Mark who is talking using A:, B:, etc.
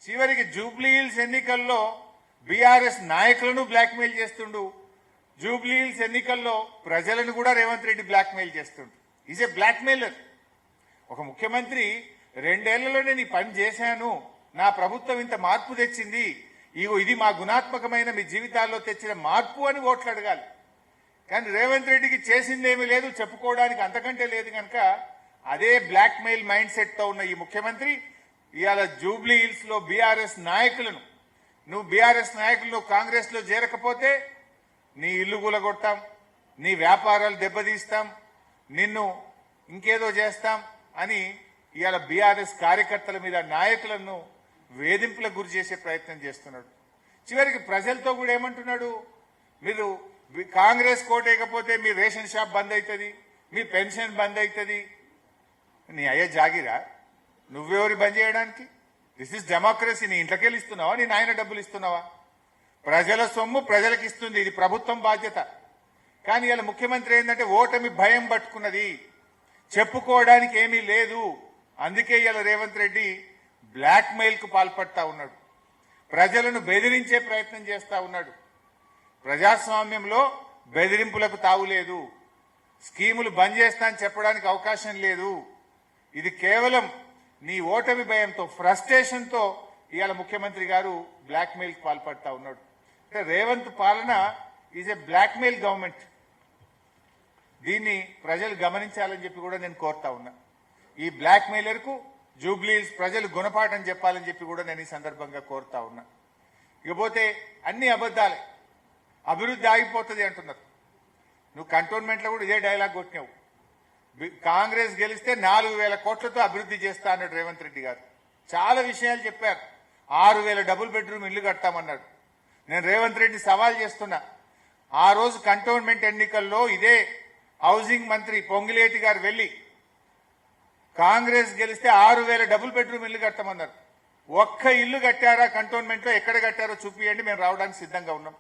A: చివరికి Jubilee hills ఎన్నికల్లో BRS నాయకులను బ్లాక్మెయిల్ చేస్తుండు. జూబ్లీ హిల్స్ ఎన్నికల్లో ప్రజలను కూడా రేవంత్ రెడ్డి బ్లాక్మెయిల్ చేస్తుండు. Is a blackmailer. ఒక ముఖ్యమంత్రి 2 ఏళ్లలోనే నీ పని చేశాను, నా ప్రభుత్వం ఇంత మార్పు తెచ్చింది, ఇది మా గుణాత్మకమైన మీ జీవితాల్లో తెచ్చిన మార్పు అని ఓట్లు అడగాలి. కానీ రేవంత్ రెడ్డికి చేసిందేమీ లేదు, చెప్పుకోవడానికి అంతకంటే లేదు. కనుక అదే బ్లాక్మెయిల్ మైండ్ సెట్ తో ఉన్న ఈ ముఖ్యమంత్రి ఇవాళ జూబ్లీ హిల్స్ లో బీఆర్ఎస్ నాయకులను, నువ్వు బీఆర్ఎస్ నాయకులు కాంగ్రెస్ లో చేరకపోతే నీ ఇల్లు కూలగొడతాం, నీ వ్యాపారాలు దెబ్బతీస్తాం, నిన్ను ఇంకేదో చేస్తాం అని ఇవాళ బీఆర్ఎస్ కార్యకర్తల మీద నాయకులను వేధింపులకు గురి చేసే ప్రయత్నం చేస్తున్నాడు. చివరికి ప్రజలతో కూడా ఏమంటున్నాడు, మీరు కాంగ్రెస్ కోటేయకపోతే మీ రేషన్ షాప్ బంద్ అవుతుంది, మీ పెన్షన్ బంద్ అవుతుంది. నీ అయ్యే జాగిరా, నువ్వెవరి బంద్ చేయడానికి? This is democracy. నీ ఇంట్లోకెళ్ళి ఇస్తున్నావా, నీ నాయన డబ్బులు ఇస్తున్నావా? ప్రజల సొమ్ము ప్రజలకు ఇస్తుంది, ఇది ప్రభుత్వం బాధ్యత. కానీ ఇలా ముఖ్యమంత్రి ఏంటంటే ఓటమి భయం పట్టుకున్నది, చెప్పుకోవడానికి ఏమీ లేదు. అందుకే ఇలా రేవంత్ రెడ్డి బ్లాక్ మెయిల్ కు పాల్పడతా ఉన్నాడు, ప్రజలను బెదిరించే ప్రయత్నం చేస్తా ఉన్నాడు. ప్రజాస్వామ్యంలో బెదిరింపులకు తావులేదు, స్కీములు బంద్ చేస్తా అని చెప్పడానికి అవకాశం లేదు. ఇది కేవలం నీ ఓటమి భయంతో, ఫ్రస్ట్రేషన్ తో ఇవాళ ముఖ్యమంత్రి గారు బ్లాక్ మెయిల్ కు పాల్పడతా ఉన్నాడు. అంటే రేవంత్ పాలన is a blackmail government. దీన్ని ప్రజలు గమనించాలని చెప్పి కూడా నేను కోరుతా ఉన్నా. ఈ బ్లాక్ మెయిలర్ కు జూబ్లీ హిల్స్ ప్రజలు గుణపాఠం చెప్పాలని చెప్పి కూడా నేను ఈ సందర్భంగా కోరుతా ఉన్నా. ఇకపోతే అన్ని అబద్దాలే, అభివృద్ధి ఆగిపోతుంది అంటున్నారు. నువ్వు కంటోన్మెంట్ లో కూడా ఇదే డైలాగ్ కొట్టినావు. కాంగ్రెస్ గెలిస్తే 4,000 కోట్లతో అభివృద్ధి చేస్తా అన్నాడు రేవంత్ రెడ్డి గారు. చాలా విషయాలు చెప్పారు. 6,000 డబుల్ బెడ్రూమ్ ఇల్లు కడతామన్నాడు. నేను రేవంత్ రెడ్డి సవాల్ చేస్తున్నా, ఆ రోజు కంటోన్మెంట్ ఎన్నికల్లో ఇదే హౌసింగ్ మంత్రి పొంగిలేటి గారు వెళ్లి కాంగ్రెస్ గెలిస్తే 6,000 డబుల్ బెడ్రూమ్ ఇల్లు కడతామన్నారు. ఒక్క ఇల్లు కట్టారా కంటోన్మెంట్ లో? ఎక్కడ కట్టారో చూపియండి, మేము రావడానికి సిద్ధంగా ఉన్నాం.